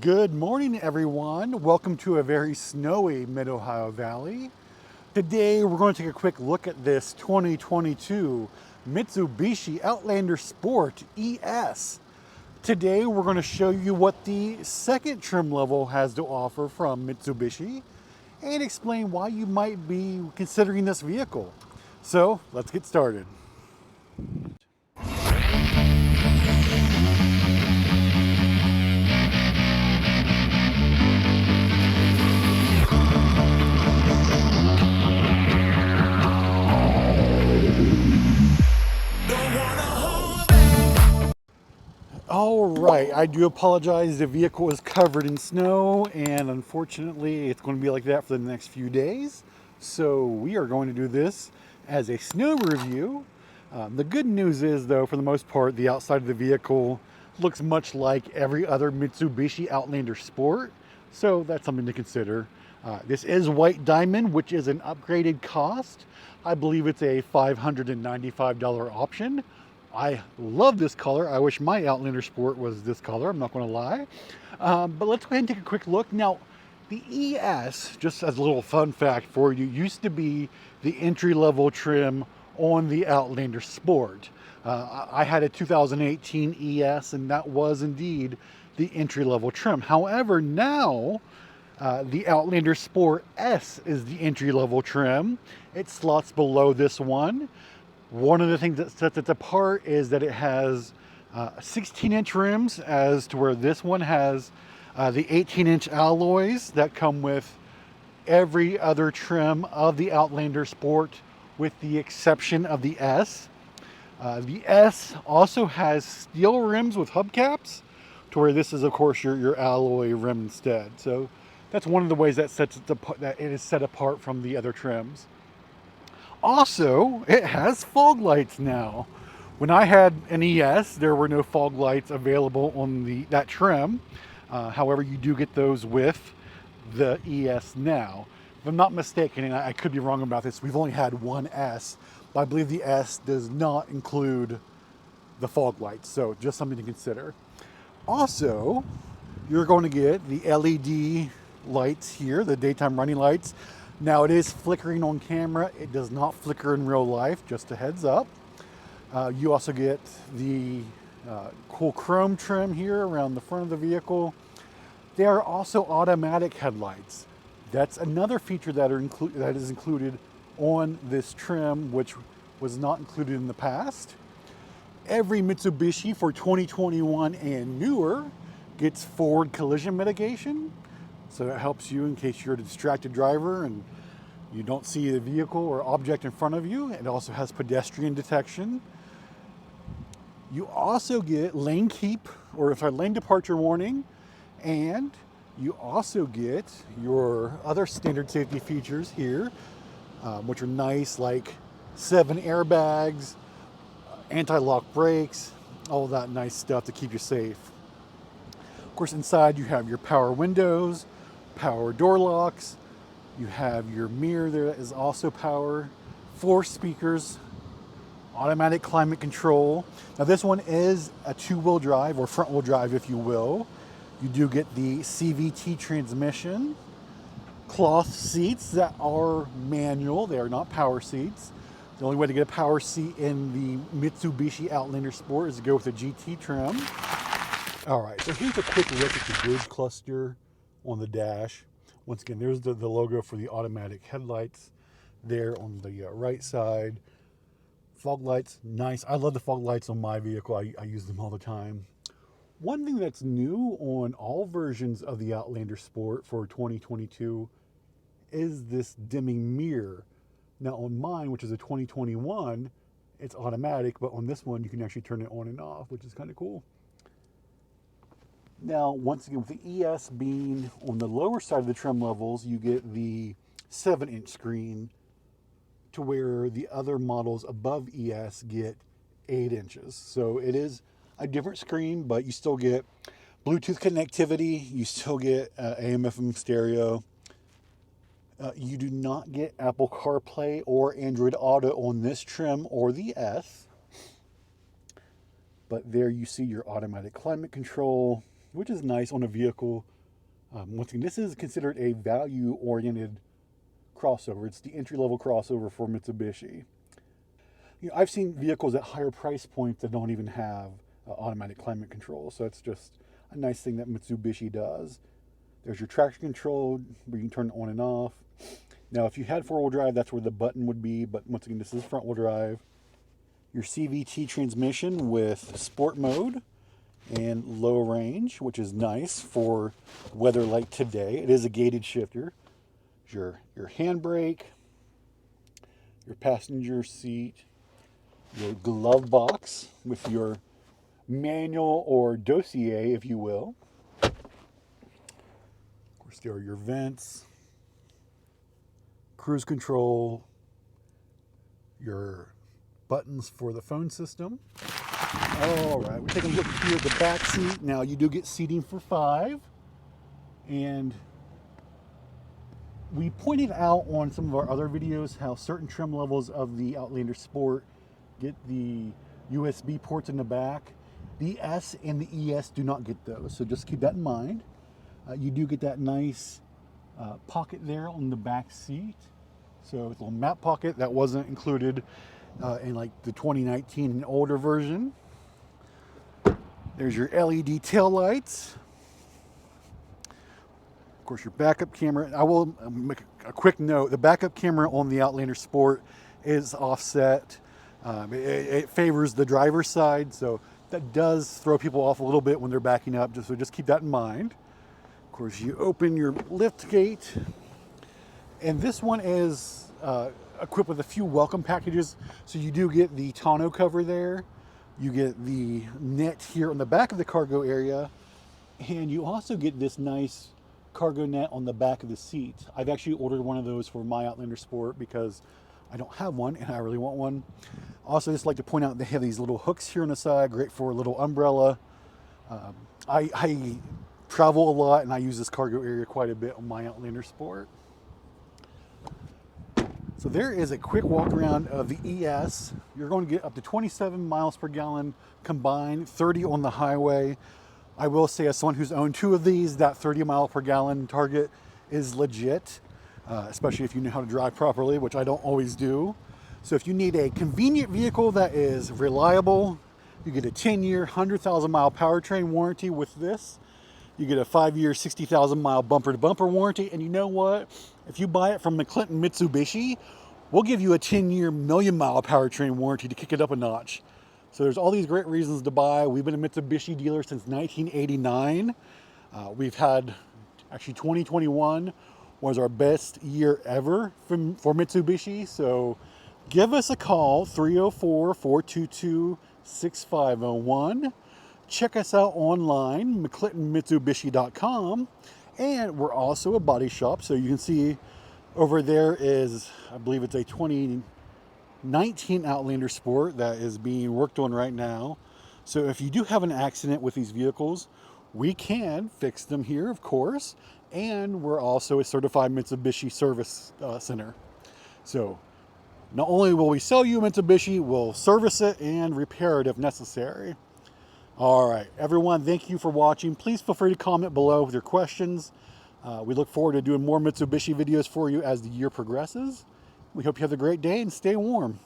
Good morning, everyone. Welcome to a very snowy Mid-Ohio Valley. Today, we're going to take a quick look at this 2022 Mitsubishi Outlander Sport ES. Today, we're going to show you what the second trim level has to offer from Mitsubishi and explain why you might be considering this vehicle. So, let's get started. All right, I do apologize. The vehicle is covered in snow, and unfortunately, it's going to be like that for the next few days. So, we are going to do this as a snow review. The good news is, though, for the most part, the outside of the vehicle looks much like every other Mitsubishi Outlander Sport. So, that's something to consider. This is white diamond, which is an upgraded cost. I believe it's a $595 option. I love this color. I wish my Outlander Sport was this color, I'm not going to lie. But let's go ahead and take a quick look. Now, the ES, just as a little fun fact for you, used to be the entry-level trim on the Outlander Sport. I had a 2018 ES, and that was indeed the entry-level trim. However, now the Outlander Sport S is the entry-level trim. It slots below this one. One of the things that sets it apart is that it has 16-inch rims, as to where this one has the 18-inch alloys that come with every other trim of the Outlander Sport, with the exception of the S. The S also has steel rims with hubcaps, to where this is, of course, your alloy rim instead. So that's one of the ways that sets it apart, that it is set apart from the other trims. Also, it has fog lights now. When I had an ES, there were no fog lights available on that trim. However, you do get those with the ES now. If I'm not mistaken, and I could be wrong about this, we've only had one S, but I believe the S does not include the fog lights, so just something to consider. Also, you're going to get the LED lights here, the daytime running lights. Now, it is flickering on camera. It does not flicker in real life, just a heads up. You also get the cool chrome trim here around the front of the vehicle. They are also automatic headlights. That's another feature that is included on this trim, which was not included in the past. Every Mitsubishi for 2021 and newer gets forward collision mitigation. So that helps you in case you're a distracted driver and you don't see the vehicle or object in front of you. It also has pedestrian detection. You also get lane departure warning, and you also get your other standard safety features here, which are nice, like 7 airbags, anti-lock brakes, all that nice stuff to keep you safe. Of course, inside you have your power windows, power door locks. You have your mirror there that is also power, 4 speakers, automatic climate control. Now, this one is a 2-wheel drive, or front-wheel drive, if you will. You do get the CVT transmission, cloth seats that are manual. They are not power seats. The only way to get a power seat in the Mitsubishi Outlander Sport is to go with a GT trim. All right, so here's a quick look at the gauge cluster on the dash. Once again, there's the logo for the automatic headlights there on the right side. Fog lights, nice. I love the fog lights on my vehicle. I use them all the time. One thing that's new on all versions of the Outlander Sport for 2022 is this dimming mirror. Now, on mine, which is a 2021, it's automatic, but on this one, you can actually turn it on and off, which is kind of cool. Now, once again, with the ES being on the lower side of the trim levels, you get the 7-inch screen, to where the other models above ES get 8 inches. So it is a different screen, but you still get Bluetooth connectivity, you still get AM/FM stereo. You do not get Apple CarPlay or Android Auto on this trim or the S. But there you see your automatic climate control, which is nice on a vehicle. Once again, this is considered a value-oriented crossover. It's the entry-level crossover for Mitsubishi. I've seen vehicles at higher price points that don't even have automatic climate control, so it's just a nice thing that Mitsubishi does. There's your traction control where you can turn it on and off. Now, if you had four-wheel drive, that's where the button would be, but once again, this is front-wheel drive. Your CVT transmission with sport mode and low range, which is nice for weather like today. It is a gated shifter. Your handbrake, your passenger seat, your glove box with your manual or dossier, if you will. Of course, there are your vents, cruise control, your buttons for the phone system. All right, we're taking a look here at the back seat. Now, you do get seating for 5, and we pointed out on some of our other videos how certain trim levels of the Outlander Sport get the USB ports in the back. The S and the ES do not get those, so just keep that in mind. You do get that nice pocket there on the back seat. So it's a little map pocket that wasn't included in like the 2019 and older version. There's your LED tail lights. Of course, your backup camera. I will make a quick note. The backup camera on the Outlander Sport is offset. It favors the driver's side, so that does throw people off a little bit when they're backing up, so just keep that in mind. Of course, you open your lift gate, and this one is equipped with a few welcome packages. So you do get the tonneau cover there, you get the net here on the back of the cargo area, and you also get this nice cargo net on the back of the seat. I've actually ordered one of those for my Outlander Sport because I don't have one and I really want one. Also, just like to point out they have these little hooks here on the side, great for a little umbrella. I travel a lot and I use this cargo area quite a bit on my Outlander Sport. So there is a quick walk around of the ES. You're going to get up to 27 miles per gallon combined, 30 on the highway. I will say, as someone who's owned 2 of these, that 30 mile per gallon target is legit, especially if you know how to drive properly, which I don't always do. So if you need a convenient vehicle that is reliable, you get a 10-year, 100,000 mile powertrain warranty with this. You get a 5-year, 60,000 mile bumper-to-bumper warranty. And you know what? If you buy it from McClinton Mitsubishi, we'll give you a 10-year, million-mile powertrain warranty to kick it up a notch. So there's all these great reasons to buy. We've been a Mitsubishi dealer since 1989. We've had, actually 2021 was our best year ever for Mitsubishi. So give us a call, 304-422-6501. Check us out online, McClintonMitsubishi.com. And we're also a body shop. So you can see over there is, I believe it's a 2019 Outlander Sport that is being worked on right now. So if you do have an accident with these vehicles, we can fix them here, of course. And we're also a certified Mitsubishi service center. So not only will we sell you a Mitsubishi, we'll service it and repair it if necessary. All right, everyone, thank you for watching. Please feel free to comment below with your questions. We look forward to doing more Mitsubishi videos for you as the year progresses. We hope you have a great day and stay warm.